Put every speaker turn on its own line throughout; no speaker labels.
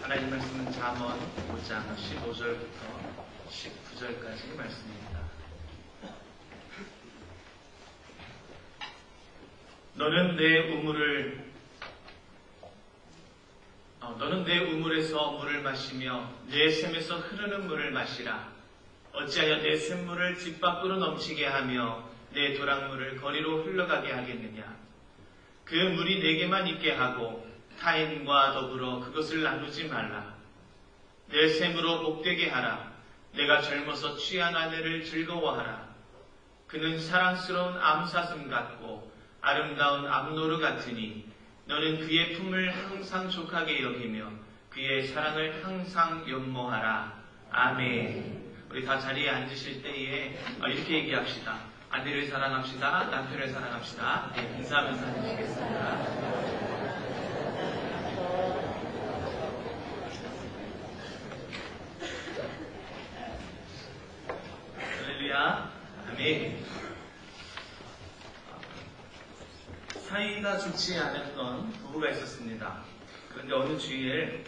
하나님 말씀은 잠언 5장 15절부터 19절까지 말씀입니다. 너는 내 우물에서 물을 마시며 내 샘에서 흐르는 물을 마시라. 어찌하여 내 샘물을 집 밖으로 넘치게 하며 내 도랑물을 거리로 흘러가게 하겠느냐. 그 물이 내게만 있게 하고 타인과 더불어 그것을 나누지 말라. 내 샘으로 복되게 하라. 내가 젊어서 취한 아내를 즐거워하라. 그는 사랑스러운 암사슴 같고 아름다운 암노루 같으니 너는 그의 품을 항상 족하게 여기며 그의 사랑을 항상 연모하라. 아멘. 우리 다 자리에 앉으실 때에 이렇게 얘기합시다. 아내를 사랑합시다. 남편을 사랑합시다. 인사하면서 해주시겠습니다. 할렐루야. 아멘. 사이가 좋지 않았던 부부가 있었습니다. 그런데 어느 주일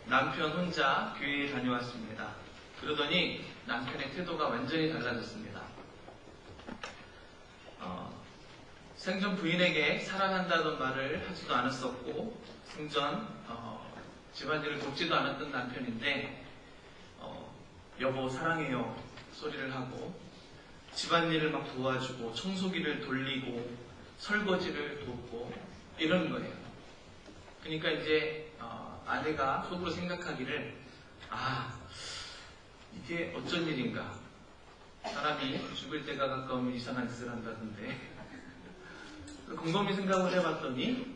남편 혼자 교회에 다녀왔습니다. 그러더니 남편의 태도가 완전히 달라졌습니다. 생전 부인에게 사랑한다던 말을 하지도 않았었고 생전 집안일을 돕지도 않았던 남편인데 여보 사랑해요 소리를 하고 집안일을 막 도와주고 청소기를 돌리고 설거지를 돕고 이러는 거예요. 그러니까 이제 아내가 속으로 생각하기를 이게 어쩐 일인가. 사람이 죽을 때가 가까우면 이상한 짓을 한다던데 곰곰이 생각을 해봤더니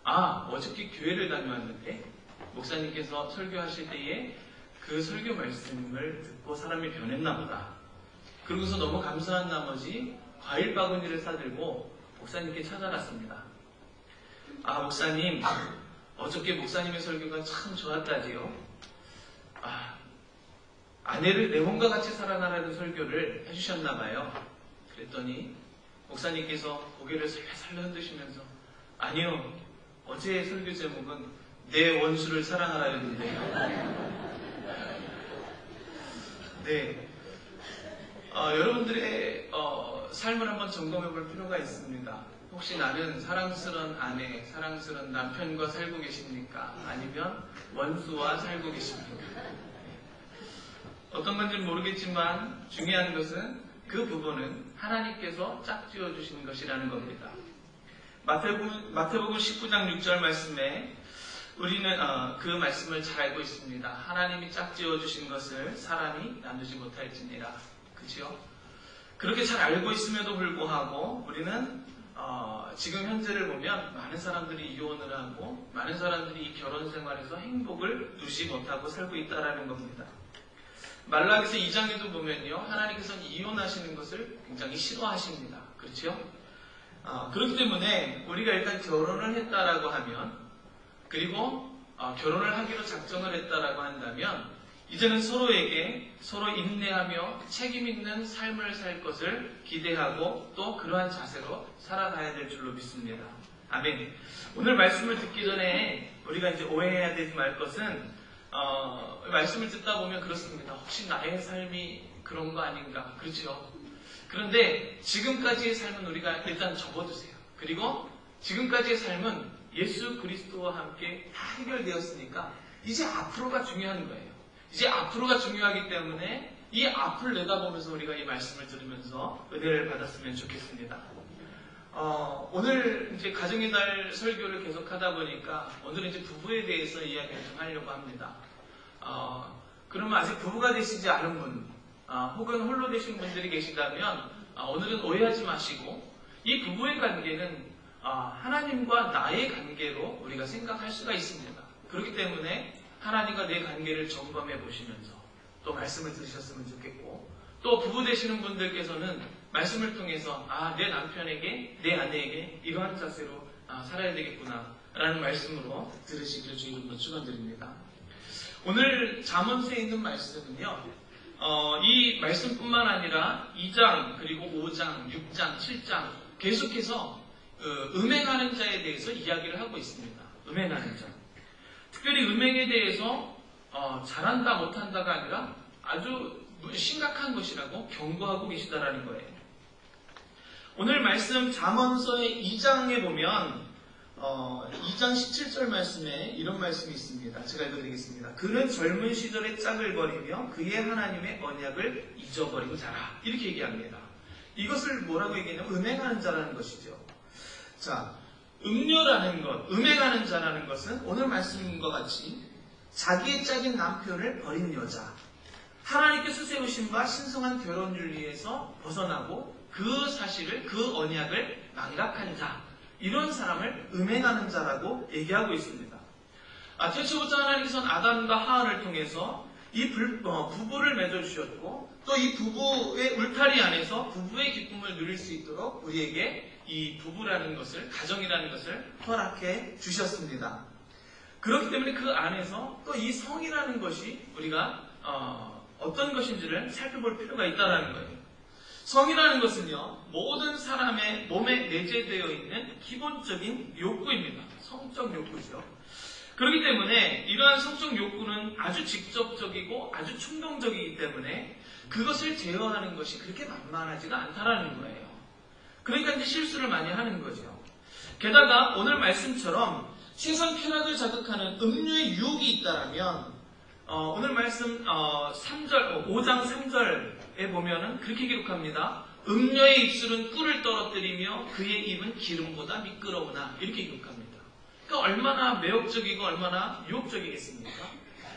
어저께 교회를 다녀왔는데 목사님께서 설교하실 때에 그 설교 말씀을 듣고 사람이 변했나 보다. 그러고서 너무 감사한 나머지 과일 바구니를 싸들고 목사님께 찾아갔습니다. 목사님, 어저께 목사님의 설교가 참 좋았다지요. 아내를 내 몸과 같이 살아나라는 설교를 해주셨나봐요. 그랬더니 목사님께서 고개를 살살 흔드시면서 아니요, 어제의 설교 제목은 내 원수를 사랑하라였는데요. 네, 여러분들의 삶을 한번 점검해 볼 필요가 있습니다. 혹시 나는 사랑스러운 아내, 사랑스러운 남편과 살고 계십니까? 아니면 원수와 살고 계십니까? 어떤 건지는 모르겠지만 중요한 것은 그 부분은 하나님께서 짝지어 주시는 것이라는 겁니다. 마태복음 19장 6절 말씀에 우리는 그 말씀을 잘 알고 있습니다. 하나님이 짝지어 주신 것을 사람이 나누지 못할지니라. 그렇죠? 그렇게 잘 알고 있음에도 불구하고 우리는 지금 현재를 보면 많은 사람들이 이혼을 하고 많은 사람들이 이 결혼 생활에서 행복을 누리지 못하고 살고 있다는 겁니다. 말라기서 2장에도 보면요, 하나님께서는 이혼하시는 것을 굉장히 싫어하십니다. 그렇죠? 그렇기 때문에 우리가 일단 결혼을 했다라고 하면, 그리고 결혼을 하기로 작정을 했다라고 한다면 이제는 서로에게 서로 인내하며 책임 있는 삶을 살 것을 기대하고 또 그러한 자세로 살아가야 될 줄로 믿습니다. 아멘. 오늘 말씀을 듣기 전에 우리가 이제 오해해야 되지 말 것은 말씀을 듣다 보면 그렇습니다. 혹시 나의 삶이 그런 거 아닌가? 그렇죠? 그런데 지금까지의 삶은 우리가 일단 접어두세요. 그리고 지금까지의 삶은 예수 그리스도와 함께 다 해결되었으니까 이제 앞으로가 중요한 거예요. 이제 앞으로가 중요하기 때문에 이 앞을 내다보면서 우리가 이 말씀을 들으면서 은혜를 받았으면 좋겠습니다. 오늘 이제 가정의 달 설교를 계속하다 보니까 오늘은 이제 부부에 대해서 이야기를 좀 하려고 합니다. 그러면 아직 부부가 되시지 않은 분, 혹은 홀로 되신 분들이 계시다면 오늘은 오해하지 마시고 이 부부의 관계는 하나님과 나의 관계로 우리가 생각할 수가 있습니다. 그렇기 때문에 하나님과 내 관계를 점검해 보시면서 또 말씀을 들으셨으면 좋겠고, 또 부부 되시는 분들께서는 말씀을 통해서 내 남편에게, 내 아내에게 이러한 자세로 살아야 되겠구나 라는 말씀으로 들으시길 주 이름으로 축원드립니다. 오늘 잠언서에 있는 말씀은요, 이 말씀뿐만 아니라 2장 그리고 5장, 6장, 7장 계속해서 음행하는 자에 대해서 이야기를 하고 있습니다. 음행하는 자. 특별히 음행에 대해서 잘한다 못한다가 아니라 아주 심각한 것이라고 경고하고 계시다라는 거예요. 오늘 말씀 잠언서의 2장에 보면 2장 17절 말씀에 이런 말씀이 있습니다. 제가 읽어드리겠습니다. 그는 젊은 시절에 짝을 버리며 그의 하나님의 언약을 잊어버린 자라. 이렇게 얘기합니다. 이것을 뭐라고 얘기하냐면 음행하는 자라는 것이죠. 자, 음녀라는 것, 음행하는 자라는 것은 오늘 말씀과 같이 자기의 짝인 남편을 버린 여자, 하나님께서 세우신 바 신성한 결혼 윤리에서 벗어나고 그 사실을, 그 언약을 망각한 자, 이런 사람을 음행하는 자라고 얘기하고 있습니다. 태초부터 하나님께서는 아담과 하와를 통해서 이 부부를 맺어주셨고 또 이 부부의 울타리 안에서 부부의 기쁨을 누릴 수 있도록 우리에게 이 부부라는 것을, 가정이라는 것을 허락해 주셨습니다. 그렇기 때문에 그 안에서 또 이 성이라는 것이 우리가 어떤 것인지를 살펴볼 필요가 있다는 거예요. 성이라는 것은요, 모든 사람의 몸에 내재되어 있는 기본적인 욕구입니다. 성적 욕구죠. 그렇기 때문에 이러한 성적 욕구는 아주 직접적이고 아주 충동적이기 때문에 그것을 제어하는 것이 그렇게 만만하지가 않다라는 거예요. 그러니까 이제 실수를 많이 하는 거죠. 게다가 오늘 말씀처럼 세상 쾌락을 자극하는 음료의 유혹이 있다라면 오늘 말씀 5장 3절에 보면은 그렇게 기록합니다. 음녀의 입술은 꿀을 떨어뜨리며 그의 입은 기름보다 미끄러우나, 이렇게 기록합니다. 그러니까 얼마나 매혹적이고 얼마나 유혹적이겠습니까?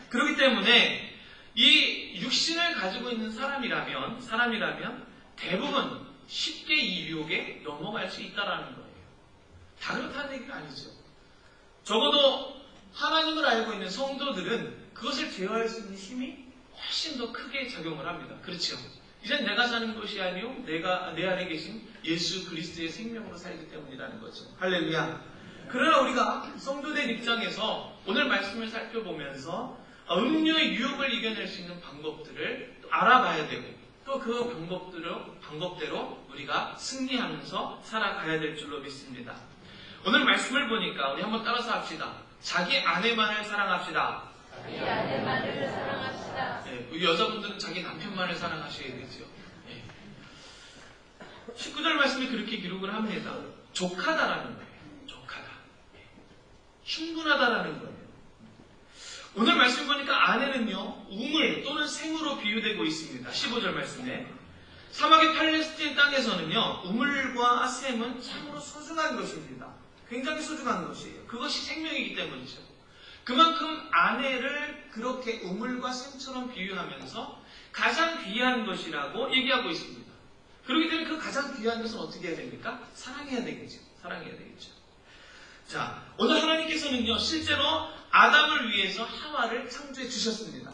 그렇기 때문에 이 육신을 가지고 있는 사람이라면 대부분 쉽게 이 유혹에 넘어갈 수 있다는 거예요. 다 그렇다는 얘기가 아니죠. 적어도 하나님을 알고 있는 성도들은 그것을 제어할 수 있는 힘이 훨씬 더 크게 작용을 합니다. 그렇죠? 이젠 내가 사는 것이 아니요 내 안에 계신 예수 그리스도의 생명으로 살기 때문이라는 거죠. 할렐루야. 그러나 우리가 성도된 입장에서 오늘 말씀을 살펴보면서 음료의 유혹을 이겨낼 수 있는 방법들을 알아봐야 되고 또 그 방법대로 우리가 승리하면서 살아가야 될 줄로 믿습니다. 오늘 말씀을 보니까 우리 한번 따라서 합시다. 자기 아내만을 사랑합시다.
자기 아내만을 사랑합시다.
네, 우리 여자분들은 자기 남편만을 사랑하셔야 되죠. 네. 19절 말씀에 그렇게 기록을 합니다. 족하다라는 거예요. 족하다. 네. 충분하다라는 거예요. 오늘 말씀 보니까 아내는요, 우물 또는 생으로 비유되고 있습니다. 15절 말씀에. 사막의 팔레스틴 땅에서는요, 우물과 샘은 참으로 소중한 것입니다. 굉장히 소중한 것이에요. 그것이 생명이기 때문이죠. 그만큼 아내를 그렇게 우물과 샘처럼 비유하면서 가장 귀한 것이라고 얘기하고 있습니다. 그렇기 때문에 그 가장 귀한 것은 어떻게 해야 됩니까? 사랑해야 되겠죠. 사랑해야 되겠죠. 자, 오늘 하나님께서는요, 실제로 아담을 위해서 하와를 창조해 주셨습니다.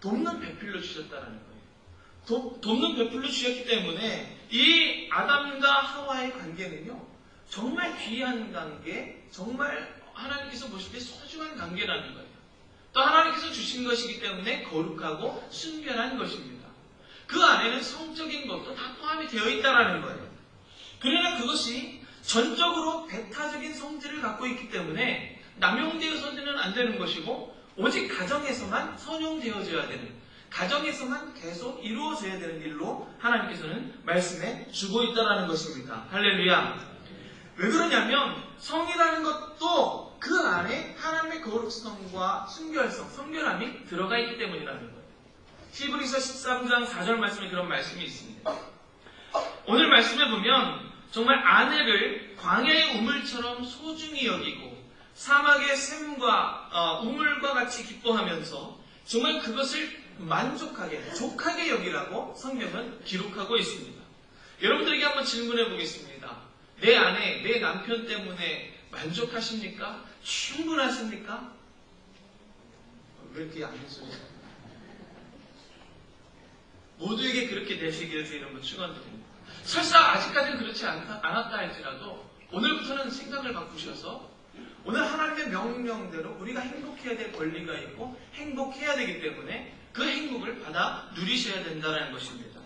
돕는 배필로 주셨다는 거예요. 돕는 배필로 주셨기 때문에 이 아담과 하와의 관계는요, 정말 귀한 관계, 정말 하나님께서 보실 때 소중한 관계라는 거예요. 또 하나님께서 주신 것이기 때문에 거룩하고 순결한 것입니다. 그 안에는 성적인 것도 다 포함이 되어 있다는 거예요. 그러나 그것이 전적으로 배타적인 성질을 갖고 있기 때문에 남용되어서는 안 되는 것이고 오직 가정에서만 선용되어져야 되는, 가정에서만 계속 이루어져야 되는 일로 하나님께서는 말씀해 주고 있다는 것입니다. 할렐루야. 왜 그러냐면 성이라는 것도 그 안에 하나님의 거룩성과 순결성, 성결함이 들어가 있기 때문이라는 거예요. 히브리서 13장 4절 말씀에 그런 말씀이 있습니다. 오늘 말씀에 보면 정말 아내를 광야의 우물처럼 소중히 여기고 사막의 샘과 우물과 같이 기뻐하면서 정말 그것을 만족하게, 족하게 여기라고 성경은 기록하고 있습니다. 여러분들에게 한번 질문해 보겠습니다. 내 아내, 내 남편 때문에 만족하십니까? 충분하십니까? 왜 이렇게 안 했어요? 모두에게 그렇게 되시기를 주의 이름으로 축원드립니다. 설사 아직까지는 그렇지 않았다 할지라도 오늘부터는 생각을 바꾸셔서 오늘 하나님의 명령대로 우리가 행복해야 될 권리가 있고 행복해야 되기 때문에 그 행복을 받아 누리셔야 된다는 것입니다.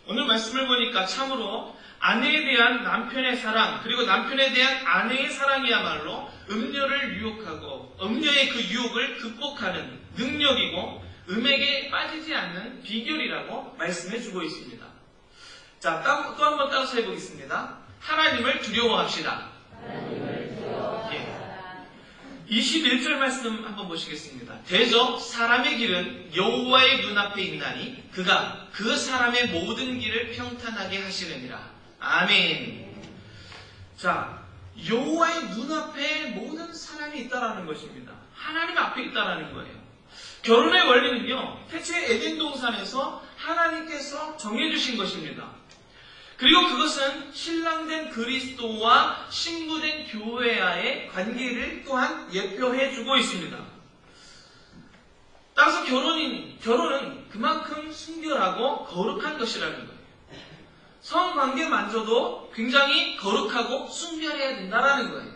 오늘 말씀을 보니까 참으로 아내에 대한 남편의 사랑, 그리고 남편에 대한 아내의 사랑이야말로 음녀를 유혹하고 음녀의 그 유혹을 극복하는 능력이고 음액에 빠지지 않는 비결이라고 말씀해 주고 있습니다. 자, 또 한 번 따라서 해보겠습니다. 하나님을 두려워합시다. 예. 21절 말씀 한번 보시겠습니다. 대저 사람의 길은 여호와의 눈앞에 있나니 그가 그 사람의 모든 길을 평탄하게 하시느니라. 아멘. 자, 여호와의 눈앞에 모든 사람이 있다라는 것입니다. 하나님 앞에 있다라는 거예요. 결혼의 원리는요, 태초에 에덴 동산에서 하나님께서 정해주신 것입니다. 그리고 그것은 신랑된 그리스도와 신부된 교회와의 관계를 또한 예표해 주고 있습니다. 따라서 결혼은 그만큼 순결하고 거룩한 것이라는 거예요. 성관계만저도 굉장히 거룩하고 순결해야 된다는 거예요.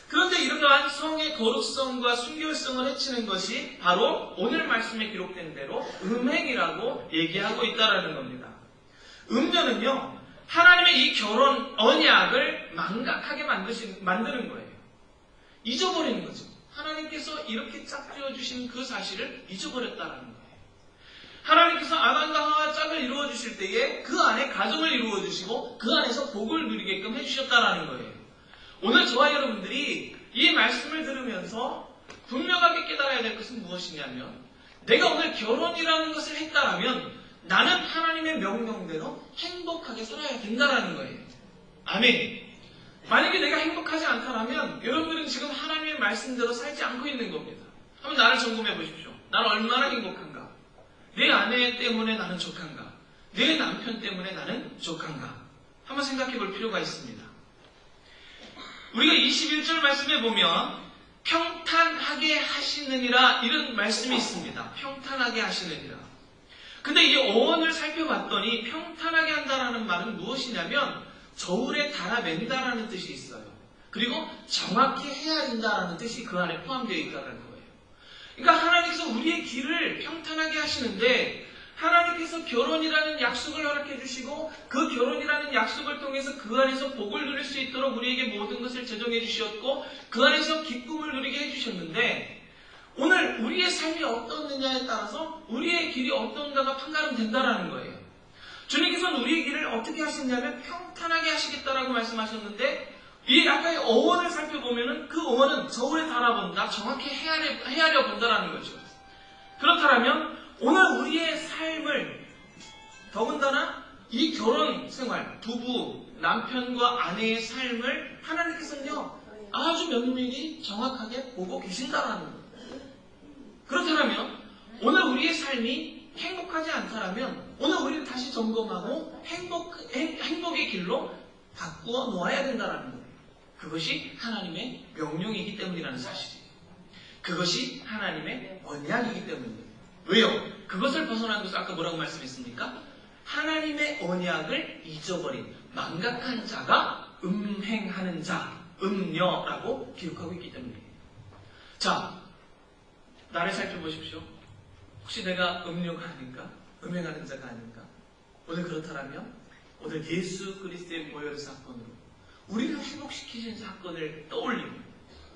그런데 이러한 성의 거룩성과 순결성을 해치는 것이 바로 오늘 말씀에 기록된 대로 음행이라고 얘기하고 있다는 겁니다. 음녀는요, 하나님의 이 결혼 언약을 망각하게 만드는 거예요. 잊어버리는 거죠. 하나님께서 이렇게 짝지어 주신 그 사실을 잊어버렸다는 거예요. 하나님께서 아담과 하와 짝을 이루어 주실 때에 그 안에 가정을 이루어 주시고 그 안에서 복을 누리게끔 해주셨다는 거예요. 오늘 저와 여러분들이 이 말씀을 들으면서 분명하게 깨달아야 될 것은 무엇이냐면, 내가 오늘 결혼이라는 것을 했다라면 나는 하나님의 명령대로 행복하게 살아야 된다라는 거예요. 아멘. 만약에 내가 행복하지 않다라면 여러분들은 지금 하나님의 말씀대로 살지 않고 있는 겁니다. 한번 나를 점검해 보십시오. 나는 얼마나 행복한가? 내 아내 때문에 나는 족한가? 내 남편 때문에 나는 족한가? 한번 생각해 볼 필요가 있습니다. 우리가 21절 말씀에 보면 평탄하게 하시느니라 이런 말씀이 있습니다. 평탄하게 하시느니라. 근데 이 어원을 살펴봤더니 평탄하게 한다라는 말은 무엇이냐면 저울에 달아맨다라는 뜻이 있어요. 그리고 정확히 헤아린다라는 뜻이 그 안에 포함되어 있다는 거예요. 그러니까 하나님께서 우리의 길을 평탄하게 하시는데, 하나님께서 결혼이라는 약속을 허락해 주시고 그 결혼이라는 약속을 통해서 그 안에서 복을 누릴 수 있도록 우리에게 모든 것을 제정해 주셨고 그 안에서 기쁨을 누리게 해주셨는데, 오늘 우리의 삶이 어떻느냐에 따라서 우리의 길이 어떤가가 판가름된다라는 거예요. 주님께서는 우리의 길을 어떻게 하시냐면 평탄하게 하시겠다라고 말씀하셨는데, 이 아까의 어원을 살펴보면은 그 어원은 저울에 달아본다, 정확히 헤아려 본다라는 거죠. 그렇다면 오늘 우리의 삶을, 더군다나 이 결혼 생활, 부부, 남편과 아내의 삶을 하나님께서는요 아주 면밀히 정확하게 보고 계신다라는 거예요. 그렇다면 오늘 우리의 삶이 행복하지 않다라면 오늘 우리를 다시 점검하고 행복의 길로 바꾸어 놓아야 된다는 거예요. 그것이 하나님의 명령이기 때문이라는 사실이에요. 그것이 하나님의 언약이기 때문이에요. 왜요? 그것을 벗어난 것을 아까 뭐라고 말씀했습니까? 하나님의 언약을 잊어버린 망각한 자가 음행하는 자, 음녀라고 기록하고 있기 때문이에요. 자, 나를 살펴보십시오. 혹시 내가 음녀가 아닌가? 음행하는 자가 아닌가? 오늘 그렇다면 오늘 예수 그리스도의 보혈 사건으로 우리를 회복시키신 사건을 떠올리고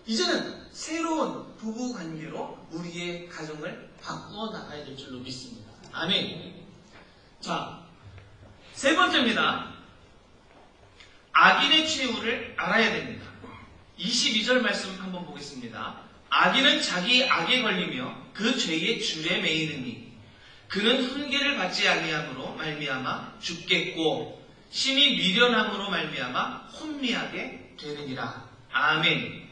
이제는 새로운 부부 관계로 우리의 가정을 바꾸어 나가야 될 줄로 믿습니다. 아멘. 자, 세 번째입니다. 악인의 최후를 알아야 됩니다. 22절 말씀 한번 보겠습니다. 악인은 자기 악에 걸리며 그 죄의 줄에 매이느니 그는 훈계를 받지 아니함으로 말미암아 죽겠고 심히 미련함으로 말미암아 혼미하게 되느니라. 아멘.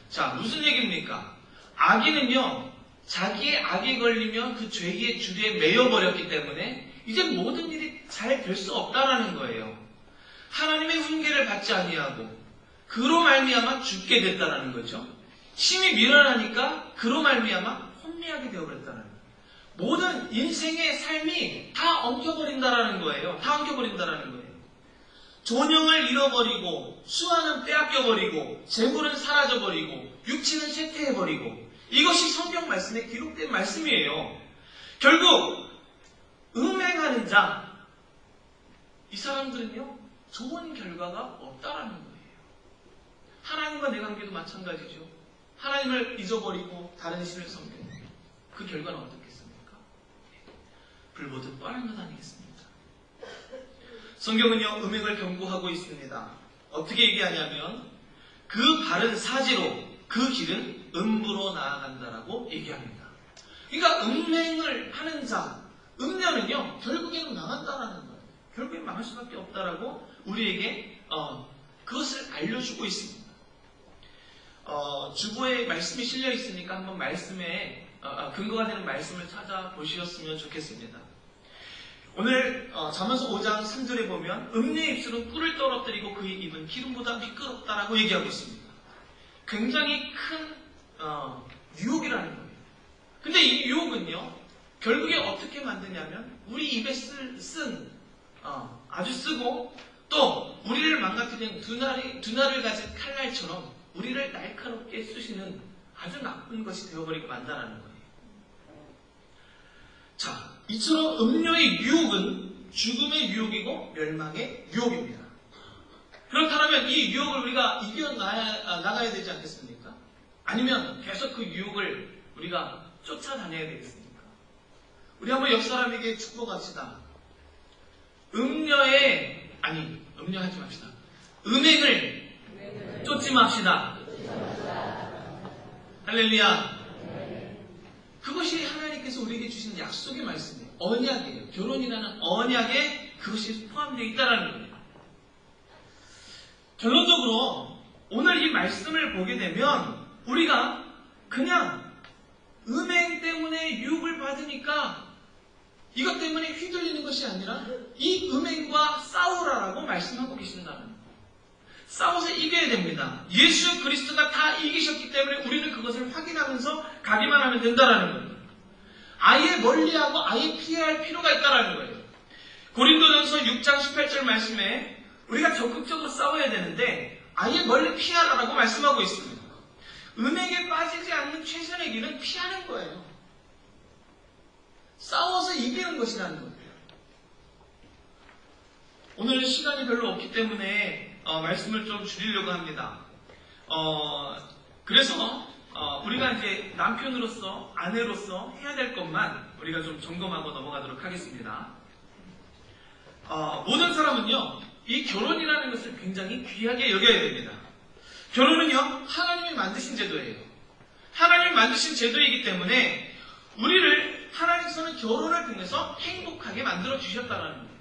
자, 무슨 얘기입니까? 악인은요 자기의 악에 걸리며 그 죄의 줄에 매여버렸기 때문에 이제 모든 일이 잘 될 수 없다라는 거예요. 하나님의 훈계를 받지 아니하고 그로 말미암아 죽게 됐다라는 거죠. 심히 미련하니까 그로 말미암아 혼미하게 되어버렸다는 거예요. 모든 인생의 삶이 다 엉켜버린다라는 거예요. 다 엉켜버린다라는 거예요. 존영을 잃어버리고 수완은 빼앗겨버리고 재물은 사라져버리고 육체는 쇠퇴해버리고 이것이 성경 말씀에 기록된 말씀이에요. 결국 음행하는 자, 이 사람들은요 좋은 결과가 없다라는 거예요. 하나님과 내 관계도 마찬가지죠. 하나님을 잊어버리고 다른 신을 섬기는 그 결과는 어떻겠습니까? 불보듯 뻔한 것 아니겠습니까? 성경은요, 음행을 경고하고 있습니다. 어떻게 얘기하냐면 그 바른 사지로 그 길은 음부로 나아간다라고 얘기합니다. 그러니까 음행을 하는 자, 음녀는요, 결국에는 망한다라는 거예요. 결국엔 망할 수밖에 없다라고 우리에게 그것을 알려주고 있습니다. 주보에 말씀이 실려 있으니까 한번 말씀에 근거가 되는 말씀을 찾아보셨으면 좋겠습니다. 오늘 잠언서 5장 3절에 보면 음녀의 입술은 꿀을 떨어뜨리고 그의 입은 기름보다 미끄럽다라고 얘기하고 있습니다. 굉장히 큰 유혹이라는 거예요. 근데 이 유혹은요, 결국에 어떻게 만드냐면 우리 입에 쓴 아주 쓰고 또 우리를 망가뜨리는 두 날을 가진 칼날처럼 우리를 날카롭게 쑤시는 아주 나쁜 것이 되어버리게 만다라는 거예요. 자, 이처럼 음료의 유혹은 죽음의 유혹이고 멸망의 유혹입니다. 그렇다면 이 유혹을 우리가 이겨나가야 되지 않겠습니까? 아니면 계속 그 유혹을 우리가 쫓아다녀야 되겠습니까? 우리 한번 옆 사람에게 축복합시다. 음료하지 맙시다. 음행을 쫓지 맙시다. 할렐루야. 그것이 하나님께서 우리에게 주신 약속의 말씀이에요. 언약이에요. 결혼이라는 언약에 그것이 포함되어 있다는 거예요. 결론적으로 오늘 이 말씀을 보게 되면 우리가 그냥 음행 때문에 유혹을 받으니까 이것 때문에 휘둘리는 것이 아니라 이 음행과 싸우라라고 말씀하고 계신다는 거예요. 싸워서 이겨야 됩니다. 예수 그리스도가 다 이기셨기 때문에 우리는 그것을 확인하면서 가기만 하면 된다는 거예요. 아예 멀리하고 아예 피해야 할 필요가 있다는 거예요. 고린도전서 6장 18절 말씀에 우리가 적극적으로 싸워야 되는데 아예 멀리 피하라라고 말씀하고 있습니다. 음행에 빠지지 않는 최선의 길은 피하는 거예요. 싸워서 이기는 것이라는 거예요. 오늘 시간이 별로 없기 때문에 말씀을 좀 줄이려고 합니다. 그래서 우리가 이제 남편으로서 아내로서 해야 될 것만 우리가 좀 점검하고 넘어가도록 하겠습니다. 모든 사람은요, 이 결혼이라는 것을 굉장히 귀하게 여겨야 됩니다. 결혼은요, 하나님이 만드신 제도예요. 하나님이 만드신 제도이기 때문에 우리를 하나님께서는 결혼을 통해서 행복하게 만들어 주셨다는 거예요.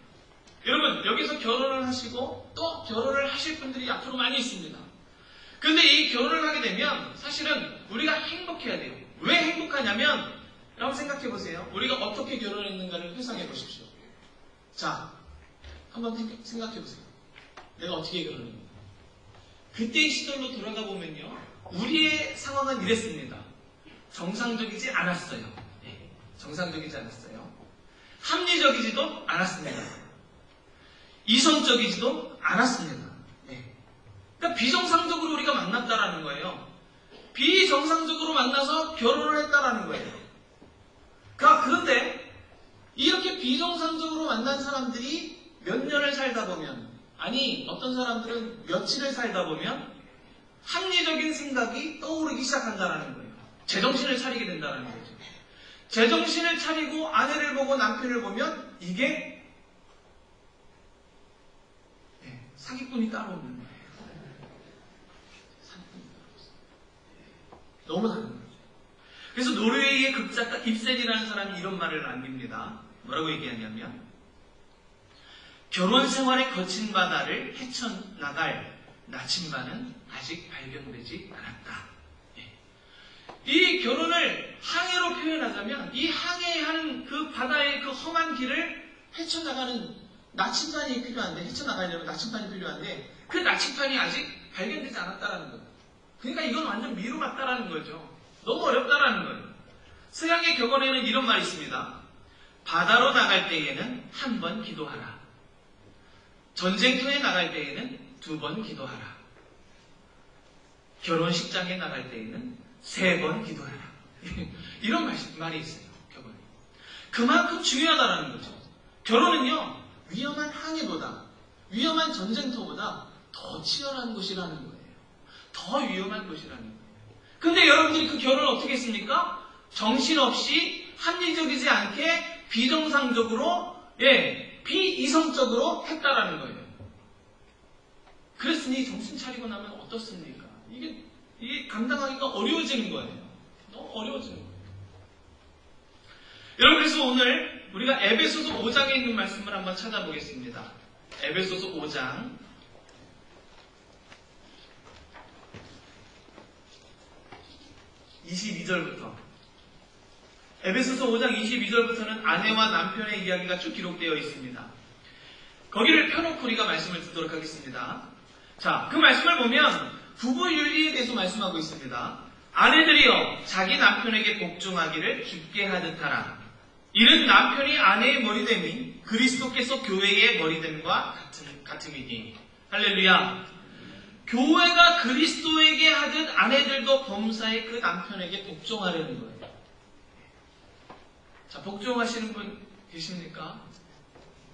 여러분, 여기서 결혼을 하시고 또 결혼을 하실 분들이 앞으로 많이 있습니다. 그런데 이 결혼을 하게 되면 사실은 우리가 행복해야 돼요. 왜 행복하냐면, 여러분 생각해 보세요. 우리가 어떻게 결혼했는가를 회상해 보십시오. 자, 한번 생각해 보세요. 내가 어떻게 결혼했는가. 그때의 시절로 돌아가 보면요, 우리의 상황은 이랬습니다. 정상적이지 않았어요. 네, 정상적이지 않았어요. 합리적이지도 않았습니다. 이성적이지도 않았습니다. 네. 그러니까 비정상적으로 우리가 만났다라는 거예요. 비정상적으로 만나서 결혼을 했다라는 거예요. 그런데 이렇게 비정상적으로 만난 사람들이 몇 년을 살다 보면, 아니 어떤 사람들은 며칠을 살다 보면 합리적인 생각이 떠오르기 시작한다라는 거예요. 제정신을 차리게 된다는 거죠. 제정신을 차리고 아내를 보고 남편을 보면 이게 사기꾼이 따로 없는 거예요. 사기꾼이 따로 없어요. 너무 다른 거죠. 그래서 노르웨이의 극작가 입센이라는 사람이 이런 말을 남깁니다. 뭐라고 얘기하냐면, 결혼 생활에 거친 바다를 헤쳐나갈 나침반은 아직 발견되지 않았다. 이 결혼을 항해로 표현하자면 이 항해하는 그 바다의 그 험한 길을 헤쳐나가는 나침반이 필요한데, 헤쳐나가려면 나침반이 필요한데 그 나침반이 아직 발견되지 않았다라는 거예요. 그러니까 이건 완전 미로 같다라는 거죠. 너무 어렵다라는 거예요. 서양의 격언에는 이런 말이 있습니다. 바다로 나갈 때에는 한 번 기도하라. 전쟁터에 나갈 때에는 2번 기도하라. 결혼식장에 나갈 때에는 3번 기도하라. 이런 말이 있어요. 격언이. 그만큼 중요하다라는 거죠. 결혼은요, 위험한 항해보다, 위험한 전쟁터보다 더 치열한 것이라는 거예요. 더 위험한 것이라는 거예요. 근데 여러분들이 그 결혼을 어떻게 했습니까? 정신없이 합리적이지 않게 비정상적으로, 비이성적으로 했다라는 거예요. 그랬으니 정신 차리고 나면 어떻습니까? 이게 감당하기가 어려워지는 거예요. 너무 어려워지는 거예요. 여러분, 그래서 오늘 우리가 에베소서 5장에 있는 말씀을 한번 찾아보겠습니다. 에베소서 5장 22절부터. 에베소서 5장 22절부터는 아내와 남편의 이야기가 쭉 기록되어 있습니다. 거기를 펴놓고 우리가 말씀을 듣도록 하겠습니다. 자, 그 말씀을 보면 부부 윤리에 대해서 말씀하고 있습니다. 아내들이여 자기 남편에게 복종하기를 깊게 하듯 하라. 이는 남편이 아내의 머리됨이 그리스도께서 교회의 머리됨과 같음이니. 할렐루야. 교회가 그리스도에게 하듯 아내들도 범사에 그 남편에게 복종하려는 거예요. 자, 복종하시는 분 계십니까?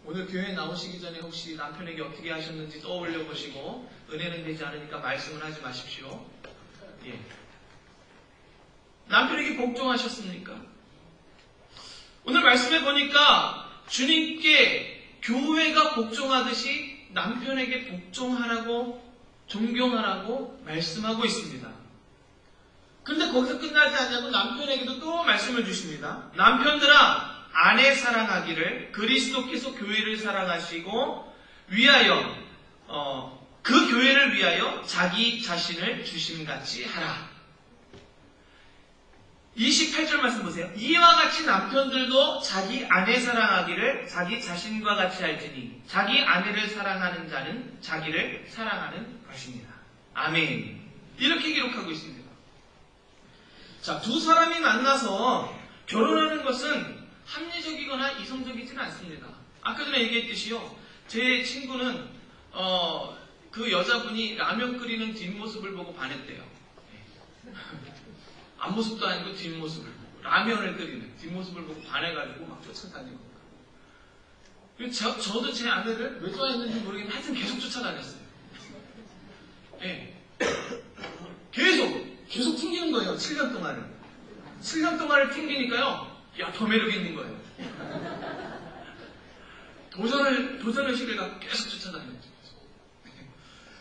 오늘 교회에 나오시기 전에 혹시 남편에게 어떻게 하셨는지 떠올려 보시고, 은혜는 되지 않으니까 말씀을 하지 마십시오. 예. 남편에게 복종하셨습니까? 오늘 말씀해 보니까 주님께 교회가 복종하듯이 남편에게 복종하라고, 존경하라고 말씀하고 있습니다. 그런데 거기서 끝나지 않냐고 남편에게도 또 말씀을 주십니다. 남편들아, 아내 사랑하기를 그리스도께서 교회를 사랑하시고 위하여 그 교회를 위하여 자기 자신을 주심같이 하라. 28절 말씀 보세요. 이와 같이 남편들도 자기 아내 사랑하기를 자기 자신과 같이 할지니 자기 아내를 사랑하는 자는 자기를 사랑하는 것입니다. 아멘. 이렇게 기록하고 있습니다. 자, 두 사람이 만나서 결혼하는 것은 합리적이거나 이성적이지는 않습니다. 아까 전에 얘기했듯이요. 제 친구는 그 여자분이 라면 끓이는 뒷모습을 보고 반했대요. 앞모습도 아니고 뒷모습을 보고, 라면을 끓이는 뒷모습을 보고 반해가지고 막 쫓아다니고. 저도 제 아내를 왜 좋아했는지 모르겠는데 하여튼 계속 쫓아다녔어요. 예. 계속 튕기는 거예요. 7년 동안을. 7년 동안을 튕기니까요. 야, 더 매력 있는 거예요. 도전의식을 갖고 계속 쫓아다녔죠.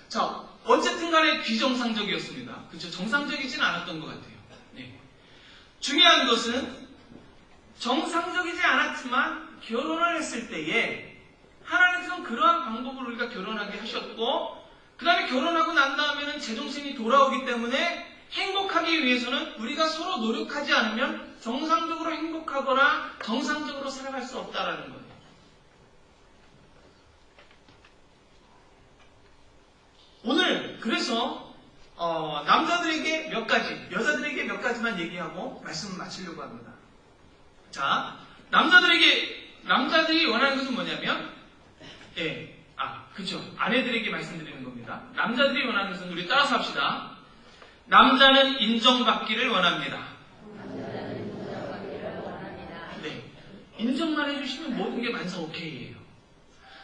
자, 어쨌든 간에 비정상적이었습니다. 그렇죠? 정상적이진 않았던 것 같아요. 네. 중요한 것은 정상적이지 않았지만 결혼을 했을 때에 하나님께서는 그러한 방법으로 우리가 결혼하게 하셨고, 그 다음에 결혼하고 난 다음에는 제정신이 돌아오기 때문에 행복하기 위해서는 우리가 서로 노력하지 않으면 정상적으로 행복하거나 정상적으로 살아갈 수 없다라는 거예요. 오늘 그래서 남자들에게 몇 가지, 여자들에게 몇 가지만 얘기하고 말씀을 마치려고 합니다. 자, 남자들이 원하는 것은 뭐냐면, 그렇죠. 아내들에게 말씀드리는 겁니다. 남자들이 원하는 것은, 우리 따라서 합시다. 남자는 인정받기를 원합니다. 네. 인정만 해주시면 모든 게 만사 오케이예요.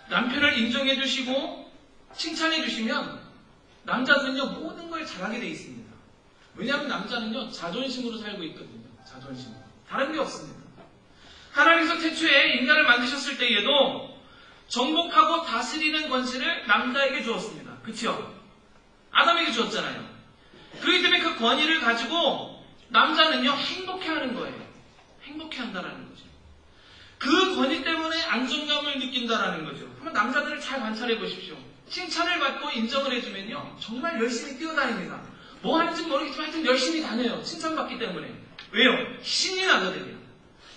남편을 인정해 주시고 칭찬해 주시면 남자들은요 모든 걸 잘하게 돼 있습니다. 왜냐하면 남자는요 자존심으로 살고 있거든요. 자존심으로. 다른 게 없습니다. 하나님께서 태초에 인간을 만드셨을 때에도 정복하고 다스리는 권세를 남자에게 주었습니다. 그렇죠? 아담에게 주었잖아요. 그렇기 때문에 그 권위를 가지고 남자는요 행복해하는 거예요. 행복해한다라는 거죠. 그 권위 때문에 안정감을 느낀다라는 거죠. 한번 남자들을 잘 관찰해 보십시오. 칭찬을 받고 인정을 해주면요 정말 열심히 뛰어다닙니다. 뭐 하는지 모르겠지만 하여튼 열심히 다녀요. 칭찬받기 때문에. 왜요? 신이 나거든요.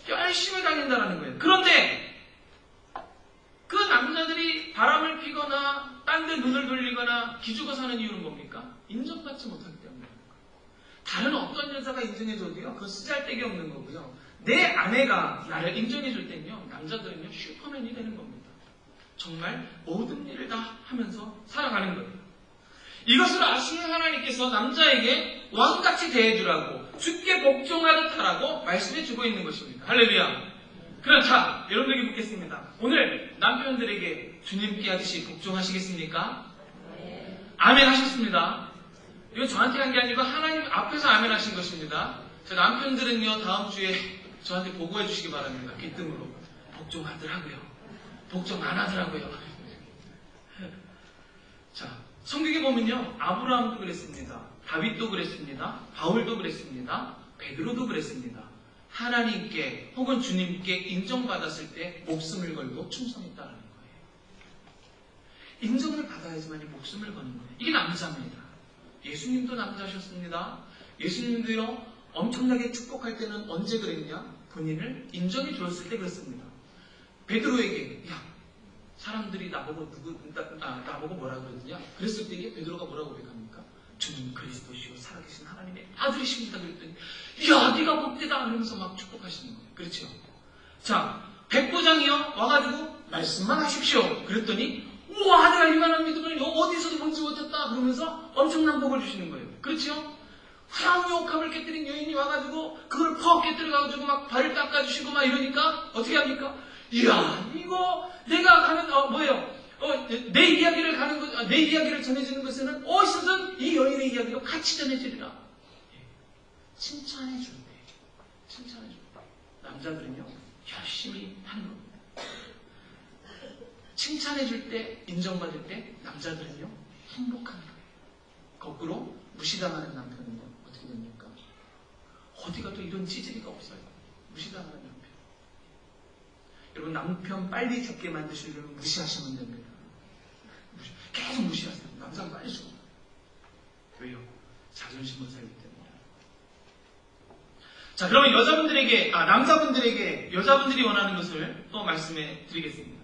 열심히 다닌다라는 거예요. 그런데 그 남자들이 바람을 피거나 딴 데 눈을 돌리거나 기죽어 사는 이유는 뭡니까? 인정받지 못하기 때문입니다. 다른 어떤 여자가 인정해줘도요 그건 쓰잘데기 없는 거고요. 내 아내가 나를 인정해줄 때는요 남자들은요 슈퍼맨이 되는 겁니다. 정말 모든 일을 다 하면서 살아가는 거예요. 이것을 아시는 하나님께서 남자에게 왕같이 대해주라고, 주께 복종하듯 하라고 말씀해주고 있는 것입니다. 할렐루야. 그럼 자, 여러분에게 묻겠습니다. 오늘 남편들에게 주님께 하듯이 복종하시겠습니까? 아멘 하셨습니다. 이건 저한테 한 게 아니고 하나님 앞에서 아멘 하신 것입니다. 제 남편들은요, 다음 주에 저한테 보고해 주시기 바랍니다. 귀뜸으로. 복 좀 하더라고요. 복 좀 안 하더라고요. 자, 성경에 보면요, 아브라함도 그랬습니다. 다윗도 그랬습니다. 바울도 그랬습니다. 베드로도 그랬습니다. 하나님께 혹은 주님께 인정받았을 때 목숨을 걸고 충성했다는 거예요. 인정을 받아야지만 목숨을 거는 거예요. 이게 남자입니다. 예수님도 남자셨습니다. 예수님도요, 엄청나게 축복할 때는 언제 그랬냐? 본인을 인정해 주었을 때 그랬습니다. 베드로에게, 야, 사람들이 나보고 나보고 뭐라 그러느냐? 그랬을 때 이게 베드로가 뭐라고 고백합니까? 주님 그리스도시요 살아계신 하나님의 아들이십니다. 그랬더니, 야, 네가 복되다 하면서 막 축복하시는 거예요. 그렇죠? 자, 백부장이요 와가지고 말씀만 하십시오. 그랬더니, 우와, 내가 이만한 믿음을 어디서도 보지 못했다. 그러면서 엄청난 복을 주시는 거예요. 그렇죠? 화양욕함을 깨뜨린 여인이 와가지고 그걸 퍽 깨뜨려가지고 막 발을 닦아주시고 막 이러니까 어떻게 합니까? 이야, 이거 내가 가는 내 이야기를 전해주는 것에는 어디서든 이 여인의 이야기도 같이 전해지리라. 칭찬해 줄 때, 남자들은요 열심히 하는 겁니다. 칭찬해 줄 때, 인정받을 때 남자들은요 행복한 거예요. 거꾸로 무시당하는 남편은요 어떻게 됩니까? 어디 가도 이런 찌질이가 없어요. 무시당하는 남편. 여러분, 남편 빨리 죽게 만드시려면 무시하시면 됩니다. 계속 무시하세요. 남자는 빨리 죽어. 왜요? 자존심을 살기 때문에. 자, 그러면 남자분들에게 여자분들이 원하는 것을 또 말씀해 드리겠습니다.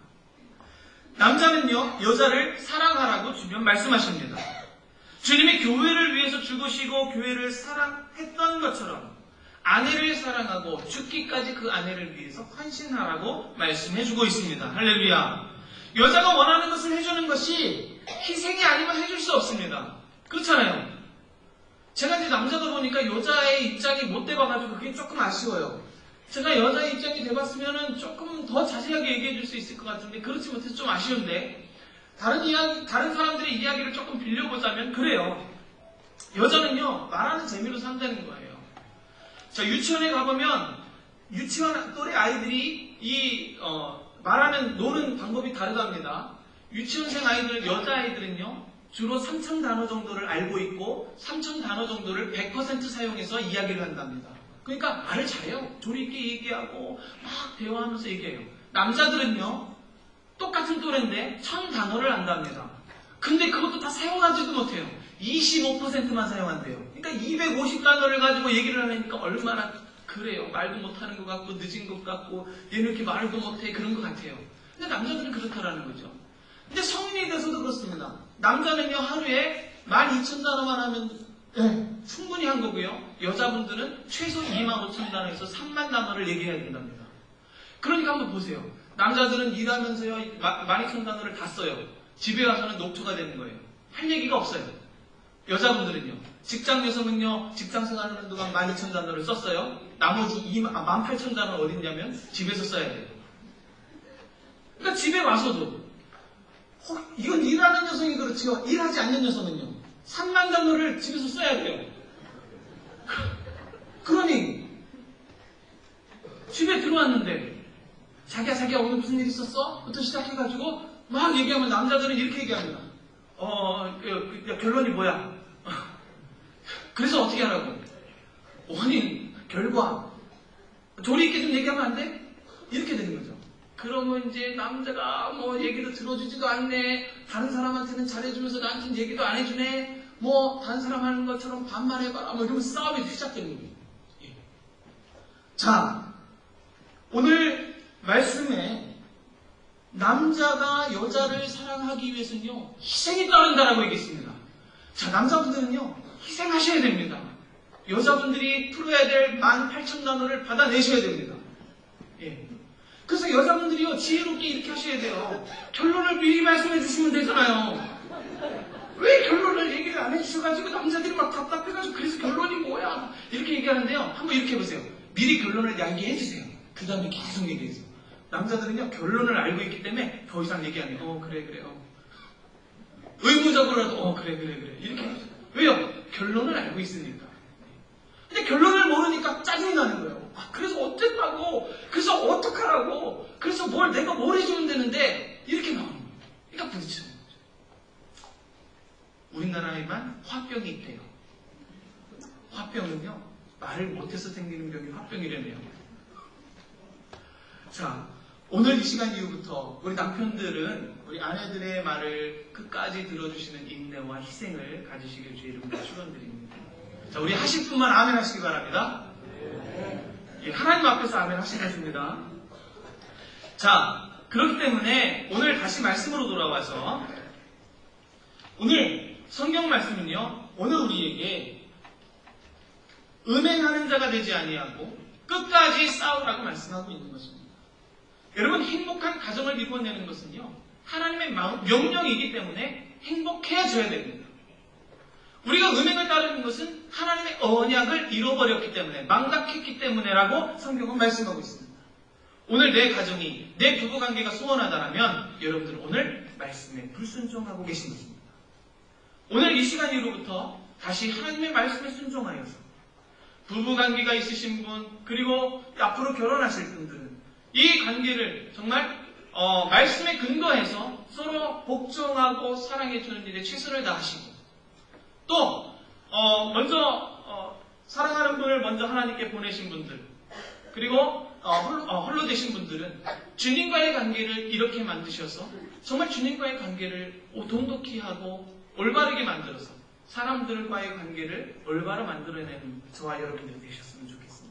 남자는요, 여자를 사랑하라고 주변 말씀하십니다. 주님이 교회를 위해서 죽으시고 교회를 사랑했던 것처럼 아내를 사랑하고 죽기까지 그 아내를 위해서 헌신하라고 말씀해주고 있습니다. 할렐루야. 여자가 원하는 것을 해주는 것이 희생이 아니면 해줄 수 없습니다. 그렇잖아요. 제가 이제 남자다 보니까 여자의 입장이 못 돼봐가지고 그게 조금 아쉬워요. 제가 여자의 입장이 돼봤으면 조금 더 자세하게 얘기해줄 수 있을 것 같은데 그렇지 못해서 좀 아쉬운데 다른 사람들의 이야기를 조금 빌려보자면 그래요. 여자는요 말하는 재미로 산다는 거예요. 자, 유치원에 가보면 유치원 또래 아이들이 노는 방법이 다르답니다. 유치원생 아이들, 여자아이들은요 주로 3천 단어 정도를 알고 있고 3천 단어 정도를 100% 사용해서 이야기를 한답니다. 그러니까 말을 잘해요. 조리 있게 얘기하고 막 대화하면서 얘기해요. 남자들은요 똑같은 또래인데 1000 단어를 안답니다. 근데 그것도 다 사용하지도 못해요. 25%만 사용한대요. 그러니까 250단어를 가지고 얘기를 하니까 얼마나 그래요. 말도 못하는 것 같고 늦은 것 같고 얘는 이렇게 말도 못해 그런 것 같아요. 근데 남자들은 그렇다라는 거죠. 근데 성인이 돼서도 그렇습니다. 남자는요 하루에 12,000단어만 하면 충분히 한 거고요. 여자분들은 최소 25,000단어에서 3만 단어를 얘기해야 된답니다. 그러니까 한번 보세요. 남자들은 일하면서요 12,000단어를 다 써요. 집에 가서는 녹초가 되는 거예요. 할 얘기가 없어요. 여자분들은요. 직장 여성은요 직장 생활하는 동안 12,000단어를 썼어요. 나머지 18,000단어는 어딨냐면 집에서 써야 돼요. 그러니까 집에 와서도 이건 일하는 여성이 그렇지요. 일하지 않는 여성은요 3만 단어를 집에서 써야 돼요. 그러니 집에 들어왔는데 자기야 오늘 무슨 일 있었어? 부터 시작해가지고 막 얘기하면 남자들은 이렇게 얘기합니다. 결론이 뭐야? 그래서 어떻게 하라고? 원인, 결과 조리 있게 좀 얘기하면 안 돼? 이렇게 되는 거죠. 그러면 이제 남자가 뭐 얘기도 들어주지도 않네. 다른 사람한테는 잘해주면서 나한테는 얘기도 안 해주네. 뭐 다른 사람 하는 것처럼 반말해봐라. 뭐 이러면서 싸움이 시작되는 거예요. 예. 자, 오늘 말씀에 남자가 여자를 사랑하기 위해서는요 희생이 따른다라고 얘기했습니다. 자, 남자분들은요 희생하셔야 됩니다. 여자분들이 풀어야 될 18,000단어를 받아내셔야 됩니다. 예. 그래서 여자분들이요 지혜롭게 이렇게 하셔야 돼요. 결론을 미리 말씀해 주시면 되잖아요. 왜 결론을 얘기를 안 해주셔가지고 남자들이 막 답답해가지고 그래서 결론이 뭐야 이렇게 얘기하는데요. 한번 이렇게 해보세요. 미리 결론을 얘기해 주세요. 그 다음에 계속 얘기해서 남자들은요 결론을 알고 있기 때문에 더 이상 얘기 안 해요. 그래 의무적으로라도 그래 이렇게 해주세요. 왜요? 결론을 알고 있으니까. 근데 결론을 모르니까 짜증이 나는 거예요. 그래서 어땠다고, 그래서 어떡하라고, 그래서 내가 뭘 해주면 되는데, 이렇게 나오는 거예요. 그러니까 부딪히는 거죠. 우리나라에만 화병이 있대요. 화병은요, 말을 못해서 생기는 병이 화병이라네요. 자, 오늘 이 시간 이후부터 우리 남편들은 우리 아내들의 말을 끝까지 들어주시는 인내와 희생을 가지시길 주의 이름으로 축원드립니다. 자, 우리 하실 분만 아멘 하시기 바랍니다. 예, 하나님 앞에서 아멘 하시겠습니다. 자, 그렇기 때문에 오늘 다시 말씀으로 돌아와서 오늘 성경 말씀은요, 오늘 우리에게 음행하는 자가 되지 아니하고 끝까지 싸우라고 말씀하고 있는 것입니다. 여러분, 행복한 가정을 이루어내는 것은요, 하나님의 명령이기 때문에 행복해져야 됩니다. 우리가 음행을 따르는 것은 하나님의 언약을 잃어버렸기 때문에, 망각했기 때문에라고 성경은 말씀하고 있습니다. 오늘 내 가정이, 내 부부관계가 소원하다면 여러분들 오늘 말씀에 불순종하고 계신 것입니다. 오늘 이 시간 이후로부터 다시 하나님의 말씀에 순종하여서 부부관계가 있으신 분, 그리고 앞으로 결혼하실 분들은 이 관계를 정말 말씀에 근거해서 서로 복종하고 사랑해주는 일에 최선을 다하시고, 또 먼저 사랑하는 분을 먼저 하나님께 보내신 분들, 그리고 홀로 되신 분들은 주님과의 관계를 이렇게 만드셔서 정말 주님과의 관계를 돈독히 하고 올바르게 만들어서 사람들과의 관계를 올바로 만들어내는 저와 여러분들이 되셨으면 좋겠습니다.